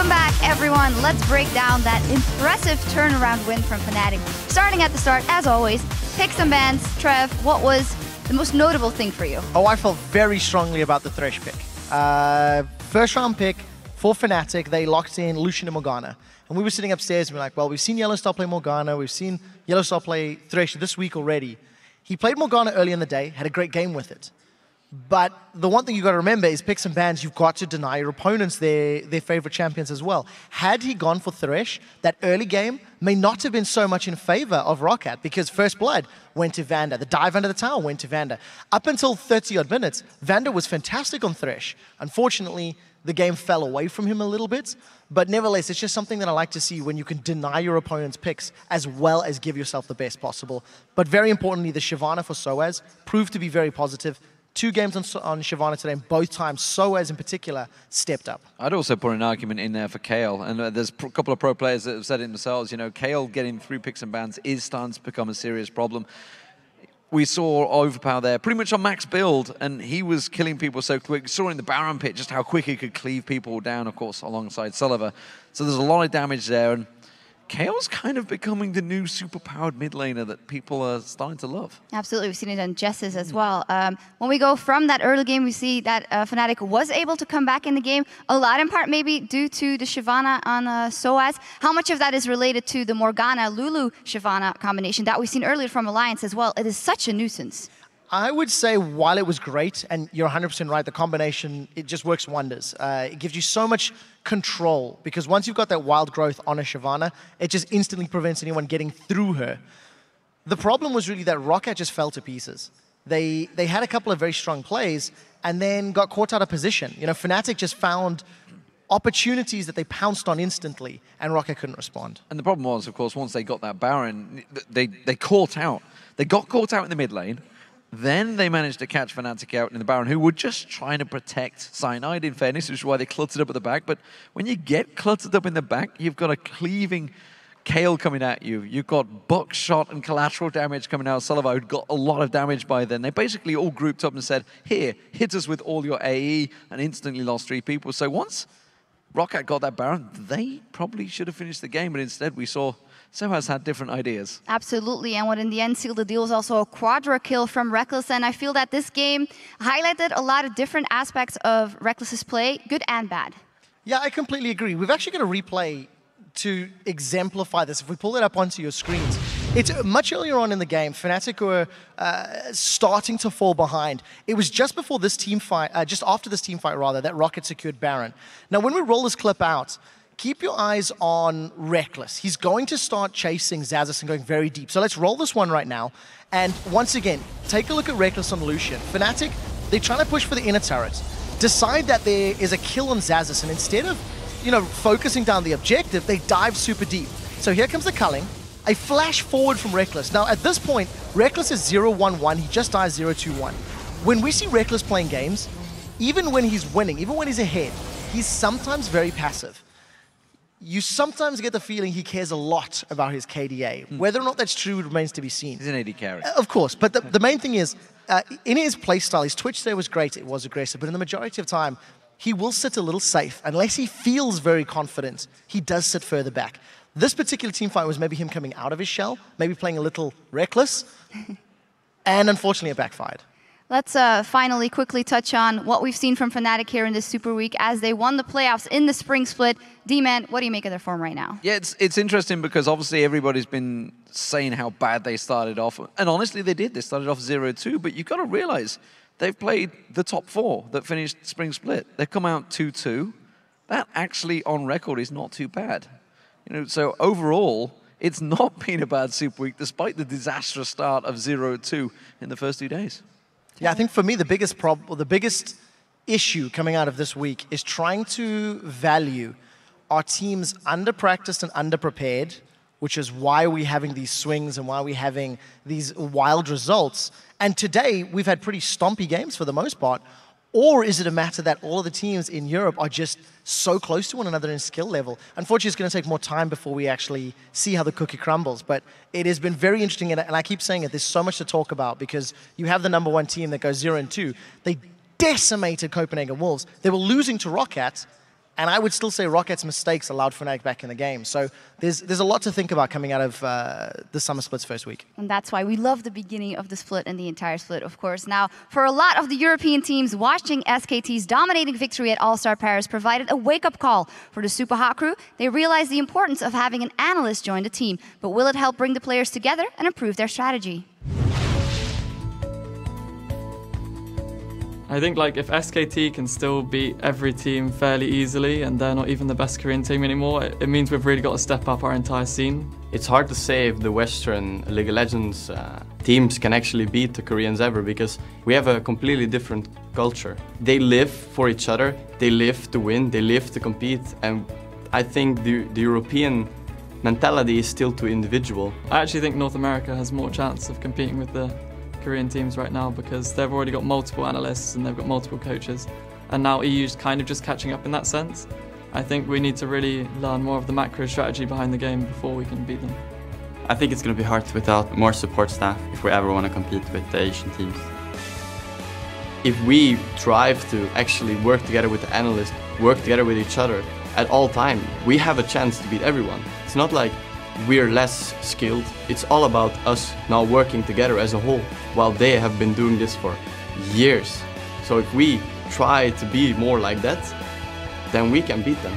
Welcome back, everyone. Let's break down that impressive turnaround win from Fnatic. Starting at the start, as always, picks and bans. Trev, what was the most notable thing for you? Oh, I felt very strongly about the Thresh pick. First round pick for Fnatic, they locked in Lucian and Morgana. And we were sitting upstairs and we were like, well, we've seen Yellowstar play Morgana, we've seen Yellowstar play Thresh this week already. He played Morgana early in the day, had a great game with it. But the one thing you've got to remember is picks and bans, you've got to deny your opponents their favorite champions as well. Had he gone for Thresh, that early game may not have been so much in favor of ROCCAT because First Blood went to Vander. The dive under the tower went to Vander. Up until 30-odd minutes, Vander was fantastic on Thresh. Unfortunately, the game fell away from him a little bit. But nevertheless, it's just something that I like to see when you can deny your opponent's picks as well as give yourself the best possible. But very importantly, the Shyvana for Soaz proved to be very positive. 2 games on Shyvana today, and both times Soaz in particular stepped up. I'd also put an argument in there for Kayle, and there's a couple of pro players that have said it themselves. You know, Kayle getting 3 picks and bans is starting to become a serious problem. We saw Overpower there pretty much on max build, and he was killing people so quick. We saw in the Baron pit just how quick he could cleave people down, of course, alongside Sulliver. So there's a lot of damage there, and Kayle's kind of becoming the new super-powered mid laner that people are starting to love. Absolutely, we've seen it on Jess's as well. When we go from that early game, we see that Fnatic was able to come back in the game, a lot in part maybe due to the Shyvana on Soaz. How much of that is related to the Morgana-Lulu-Shyvana combination that we've seen earlier from Alliance as well? It is such a nuisance. I would say while it was great, and you're 100% right, the combination, it just works wonders. It gives you so much control, because once you've got that wild growth on a Shyvana, it just instantly prevents anyone getting through her. The problem was really that ROCCAT just fell to pieces. They had a couple of very strong plays, and then got caught out of position. You know, Fnatic just found opportunities that they pounced on instantly, and ROCCAT couldn't respond. And the problem was, of course, once they got that Baron, they caught out. They got caught out in the mid lane. Then they managed to catch Fnatic out in the Baron, who were just trying to protect Cyanide, in fairness, which is why they cluttered up at the back. But when you get cluttered up in the back, you've got a cleaving Kayle coming at you. You've got buckshot and collateral damage coming out of Sullivan, who'd got a lot of damage by then. They basically all grouped up and said, here, hit us with all your AE, and instantly lost 3 people. So once ROCCAT got that Baron, they probably should have finished the game, but instead we saw Soaz had different ideas. Absolutely, and what in the end sealed the deal was also a quadra kill from Rekkles, and I feel that this game highlighted a lot of different aspects of Rekkles's play, good and bad. Yeah, I completely agree. We've actually got a replay to exemplify this. If we pull it up onto your screens, it's much earlier on in the game. Fnatic were starting to fall behind. It was just before this team fight, just after this team fight rather, that ROCCAT secured Baron. Now, when we roll this clip out, keep your eyes on Rekkles. He's going to start chasing Xaxis and going very deep. So let's roll this one right now. And once again, take a look at Rekkles on Lucian. Fnatic, they're trying to push for the inner turret. Decide that there is a kill on Xaxis, and instead of, you know, focusing down the objective, they dive super deep. So here comes the culling. A flash forward from Rekkles. Now at this point, Rekkles is 0-1-1. He just dies 0-2-1. When we see Rekkles playing games, even when he's winning, even when he's ahead, he's sometimes very passive. You sometimes get the feeling he cares a lot about his KDA. Whether or not that's true remains to be seen. He's an AD carry. Of course, but the main thing is, in his playstyle, his Twitch there was great, it was aggressive, but in the majority of time, he will sit a little safe. Unless he feels very confident, he does sit further back. This particular team fight was maybe him coming out of his shell, maybe playing a little reckless, and unfortunately it backfired. Let's finally quickly touch on what we've seen from Fnatic here in this Super Week as they won the playoffs in the spring split. D-Man, what do you make of their form right now? Yeah, it's interesting because obviously everybody's been saying how bad they started off. And honestly, they did. They started off 0-2, but you've got to realize they've played the top 4 that finished spring split. They've come out 2-2. That actually, on record, is not too bad. You know, so overall, it's not been a bad Super Week, despite the disastrous start of 0-2 in the first 2 days. Yeah, I think for me, the biggest problem, the biggest issue coming out of this week is trying to value our teams under-practiced and under-prepared, which is why we're having these swings and why we're having these wild results. And today, we've had pretty stompy games for the most part. Or is it a matter that all of the teams in Europe are just so close to one another in skill level? Unfortunately, it's going to take more time before we actually see how the cookie crumbles. But it has been very interesting, and I keep saying it, there's so much to talk about because you have the #1 team that goes 0-2. They decimated Copenhagen Wolves. They were losing to ROCCAT, And I would still say ROCCAT's mistakes allowed Fnatic back in the game. So there's a lot to think about coming out of the Summer Split's first week. And that's why we love the beginning of the split and the entire split, of course. Now, for a lot of the European teams, watching SKT's dominating victory at All-Star Paris provided a wake-up call. For the Super Hot crew, they realized the importance of having an analyst join the team. But will it help bring the players together and improve their strategy? I think like if SKT can still beat every team fairly easily and they're not even the best Korean team anymore, it means we've really got to step up our entire scene. It's hard to say if the Western League of Legends teams can actually beat the Koreans ever, because we have a completely different culture. They live for each other, they live to win, they live to compete, and I think the European mentality is still too individual. I actually think North America has more chance of competing with the Korean teams right now because they've already got multiple analysts and they've got multiple coaches, and now EU's kind of just catching up in that sense. I think we need to really learn more of the macro strategy behind the game before we can beat them. I think it's going to be hard without more support staff if we ever want to compete with the Asian teams. If we strive to actually work together with the analysts, work together with each other at all time, we have a chance to beat everyone. It's not like we're less skilled. It's all about us now working together as a whole, while they have been doing this for years. So if we try to be more like that, then we can beat them.